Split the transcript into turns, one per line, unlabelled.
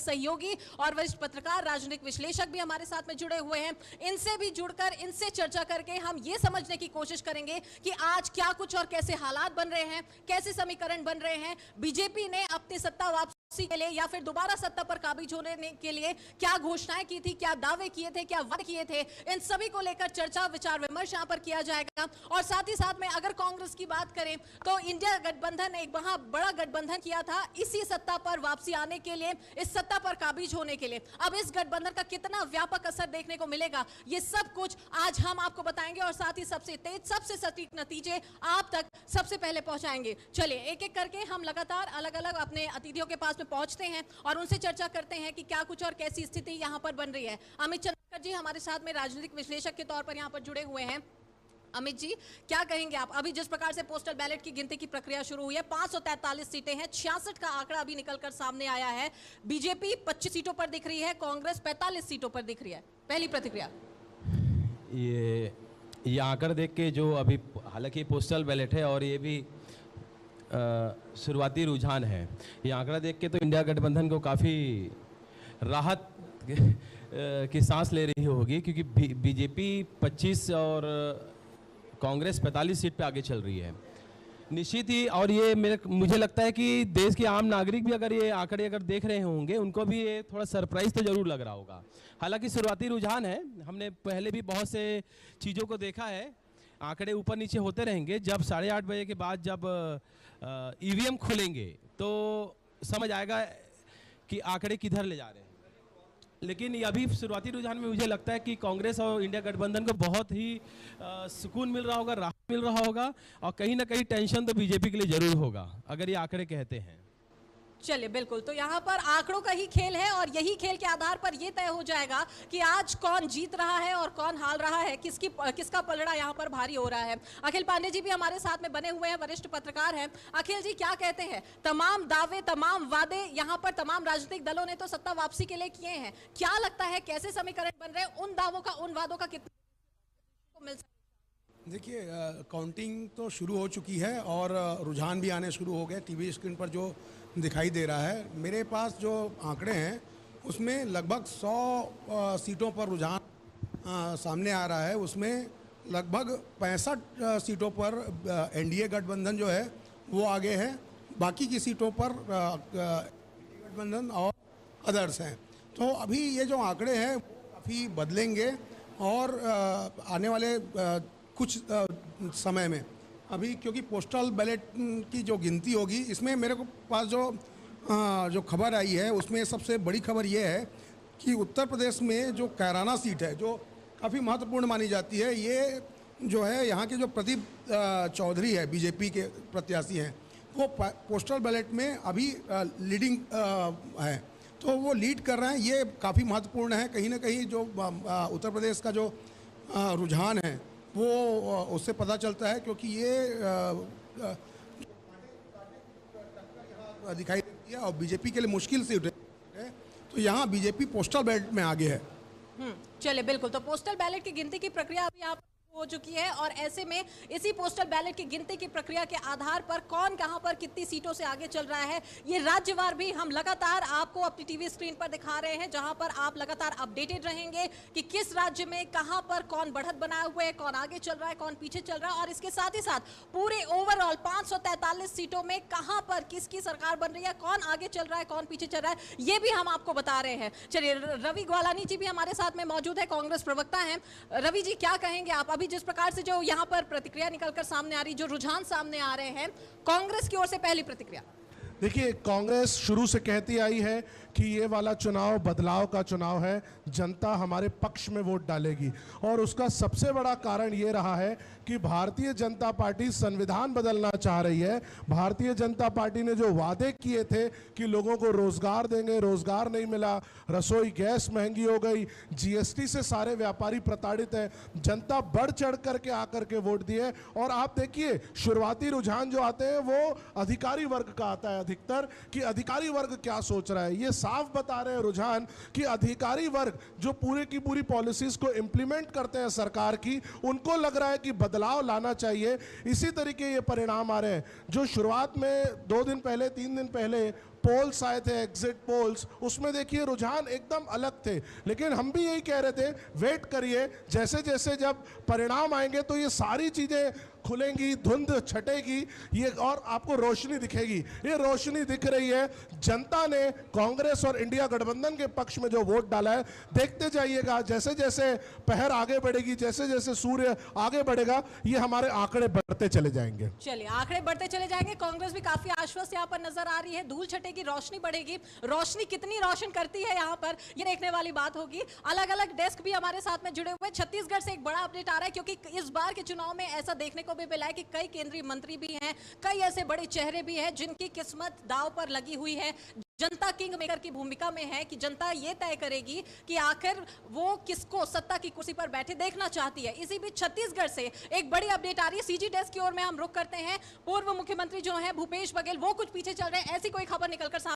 सहयोगी और वरिष्ठ पत्रकार, राजनीतिक विश्लेषक भी हमारे साथ में जुड़े हुए हैं। इनसे भी जुड़कर, इनसे चर्चा करके हम ये समझने की कोशिश करेंगे कि आज क्या कुछ और कैसे हालात बन रहे हैं, कैसे समीकरण बन रहे हैं। बीजेपी ने अपनी सत्ता वापसी के लिए या फिर दोबारा सत्ता पर काबिज होने के लिए क्या घोषणाएं की थी, क्या दावे किए थे, क्या वादे किए थे, इन सभी को लेकर चर्चा, विचार विमर्श यहां पर किया जाएगा। और साथ ही साथ में अगर कांग्रेस की बात करें तो इंडिया गठबंधन एक बहुत बड़ा गठबंधन किया था इसी सत्ता पर वापसी आने के लिए, इस सत्ता पर काबिज होने के लिए। अब इस गठबंधन का कितना व्यापक असर देखने को मिलेगा, ये सब कुछ आज हम आपको बताएंगे और साथ ही सबसे तेज, सबसे सटीक नतीजे आप तक सबसे पहले पहुंचाएंगे। चलिए एक एक करके हम लगातार अलग अलग अपने अतिथियों के पास पहुंचते हैं और उनसे चर्चा करते हैं कि क्या कुछ और कैसी स्थिति यहां पर बन रही है। अमित चंद्रकर जी हमारे साथ में राजनीतिक विश्लेषक के तौर पर यहां पर जुड़े हुए हैं। अमित जी, क्या कहेंगे आप? अभी जिस प्रकार से पोस्टल बैलेट की गिनती की प्रक्रिया शुरू हुई है, 543 सीटें हैं, 66 का आंकड़ा अभी निकलकर सामने आया है। बीजेपी 25 सीटों पर दिख रही है, कांग्रेस 45 सीटों पर दिख रही है। पहली प्रतिक्रिया।
ये आंकड़ा देख के जो अभी, हालांकि पोस्टल बैलेट है और ये भी शुरुआती रुझान है, ये आंकड़ा देख के तो इंडिया गठबंधन को काफ़ी राहत की सांस ले रही होगी, क्योंकि बीजेपी 25 और कांग्रेस 45 सीट पे आगे चल रही है निश्चित ही। और ये मुझे लगता है कि देश के आम नागरिक भी अगर ये आंकड़े अगर देख रहे होंगे, उनको भी ये थोड़ा सरप्राइज तो जरूर लग रहा होगा। हालांकि शुरुआती रुझान है, हमने पहले भी बहुत से चीज़ों को देखा है, आंकड़े ऊपर नीचे होते रहेंगे। जब 8:30 बजे के बाद जब ईवीएम खुलेंगे तो समझ आएगा कि आंकड़े किधर ले जा रहे हैं। लेकिन अभी शुरुआती रुझान में मुझे लगता है कि कांग्रेस और इंडिया गठबंधन को बहुत ही सुकून मिल रहा होगा, राहत मिल रहा होगा, और कहीं ना कहीं टेंशन तो बीजेपी के लिए जरूर होगा अगर ये आंकड़े कहते हैं।
चलिए बिल्कुल, तो यहाँ पर आंकड़ों का ही खेल है और यही खेल के आधार पर यह तय हो जाएगा कि आज कौन जीत रहा है और कौन हार रहा है, किसका पलड़ा यहाँ पर भारी हो रहा है। अखिल पांडे जी भी हमारे साथ में बने हुए हैं, वरिष्ठ पत्रकार हैं। अखिल जी, क्या कहते हैं? तमाम दावे, तमाम वादे यहाँ पर तमाम राजनीतिक दलों ने तो सत्ता वापसी के लिए किए हैं। क्या लगता है कैसे समीकरण बन रहे हैं? उन दावों का, उन वादों का कितना मिल सकता है?
देखिए, काउंटिंग तो शुरू हो चुकी है और रुझान भी आने शुरू हो गए। टीवी स्क्रीन पर जो दिखाई दे रहा है, मेरे पास जो आंकड़े हैं उसमें लगभग 100 सीटों पर रुझान सामने आ रहा है। उसमें लगभग 65 सीटों पर एनडीए गठबंधन जो है वो आगे है, बाकी की सीटों पर गठबंधन और अदर्स हैं। तो अभी ये जो आंकड़े हैं काफ़ी बदलेंगे और आने वाले कुछ समय में, अभी क्योंकि पोस्टल बैलेट की जो गिनती होगी, इसमें मेरे को पास जो खबर आई है उसमें सबसे बड़ी खबर ये है कि उत्तर प्रदेश में जो कैराना सीट है, जो काफ़ी महत्वपूर्ण मानी जाती है, ये जो है यहाँ के जो प्रदीप चौधरी है, बीजेपी के प्रत्याशी हैं, वो पोस्टल बैलेट में अभी लीडिंग है, तो वो लीड कर रहे हैं। ये काफ़ी महत्वपूर्ण है। कहीं ना कहीं जो उत्तर प्रदेश का जो रुझान है वो उससे पता चलता है, क्योंकि ये दिखाई देती है और बीजेपी के लिए मुश्किल सीट है, तो यहाँ बीजेपी पोस्टल बैलेट में आगे है।
चलिए बिल्कुल, तो पोस्टल बैलेट की गिनती की प्रक्रिया अभी आप हो चुकी है और ऐसे में इसी पोस्टल बैलेट की गिनती की प्रक्रिया के आधार पर कौन कहां पर कितनी सीटों से आगे चल रहा है, ये राज्यवार भी हम लगातार आपको अपनी टीवी स्क्रीन पर दिखा रहे हैं, जहां पर आप लगातार अपडेटेड रहेंगे कि किस राज्य में कहां पर कौन बढ़त बनाए हुए है, कौन आगे चल रहा है, कौन पीछे चल रहा है, और इसके साथ ही साथ पूरे ओवरऑल 543 सीटों में कहां पर किसकी सरकार बन रही है, कौन आगे चल रहा है, कौन पीछे चल रहा है, ये भी हम आपको बता रहे हैं। चलिए, रवि ग्वालानी जी भी हमारे साथ में मौजूद है, कांग्रेस प्रवक्ता हैं। रवि जी, क्या कहेंगे आप? अभी जिस प्रकार से जो यहां पर प्रतिक्रिया निकलकर सामने आ रही, जो रुझान सामने आ रहे हैं, कांग्रेस की ओर से पहली प्रतिक्रिया।
देखिए, कांग्रेस शुरू से कहती आई है कि ये वाला चुनाव बदलाव का चुनाव है, जनता हमारे पक्ष में वोट डालेगी, और उसका सबसे बड़ा कारण ये रहा है कि भारतीय जनता पार्टी संविधान बदलना चाह रही है। भारतीय जनता पार्टी ने जो वादे किए थे कि लोगों को रोजगार देंगे, रोजगार नहीं मिला, रसोई गैस महंगी हो गई, जीएसटी से सारे व्यापारी प्रताड़ित हैं, जनता बढ़ चढ़ करके आकर के वोट दिए। और आप देखिए, शुरुआती रुझान जो आते हैं वो अधिकारी वर्ग का आता है अधिकतर, कि अधिकारी वर्ग क्या सोच रहा है। ये साफ बता रहे हैं रुझान कि अधिकारी वर्ग जो पूरे की पूरी पॉलिसीज को इंप्लीमेंट करते हैं सरकार की, उनको लग रहा है कि बदलाव लाना चाहिए। इसी तरीके ये परिणाम आ रहे हैं। जो शुरुआत में 2 दिन पहले, 3 दिन पहले पोल्स आए थे, एग्जिट पोल्स, उसमें देखिए रुझान एकदम अलग थे। लेकिन हम भी यही कह रहे थे वेट करिए, जैसे जैसे जब परिणाम आएंगे तो ये सारी चीजें खुलेंगी, धुंध छटेगी, ये और आपको रोशनी दिखेगी। ये रोशनी दिख रही है। जनता ने कांग्रेस और इंडिया गठबंधन के पक्ष में जो वोट डाला है, देखते जाइएगा जैसे जैसे पहर आगे बढ़ेगी, जैसे जैसे सूर्य आगे बढ़ेगा, ये हमारे आंकड़े बढ़ते चले जाएंगे।
चलिए, आंकड़े बढ़ते चले जाएंगे। कांग्रेस भी काफी आश्वस्त यहाँ पर नजर आ रही है। धूल छटेगी, रोशनी बढ़ेगी। रोशनी कितनी रोशन करती है यहाँ पर, ये देखने वाली बात होगी। अलग अलग डेस्क भी हमारे साथ में जुड़े हुए। छत्तीसगढ़ से एक बड़ा अपडेट आ रहा है, क्योंकि इस बार के चुनाव में ऐसा देखने को भी मिला है कि कई केंद्रीय मंत्री भी हैं, कई ऐसे बड़े चेहरे भी हैं जिनकी किस्मत दांव पर लगी हुई है। जनता किंग मेकर की भूमिका में है कि जनता ये तय करेगी कि आखिर वो किसको सत्ता की कुर्सी पर बैठे देखना चाहती है। इसी बीच छत्तीसगढ़ से एक बड़ी अपडेट आ रही है। सीजी डेस्क की ओर में हम रुक करते हैं। पूर्व मुख्यमंत्री जो है भूपेश बघेल, वो कुछ पीछे चल रहे हैं, ऐसी कोई खबर निकलकर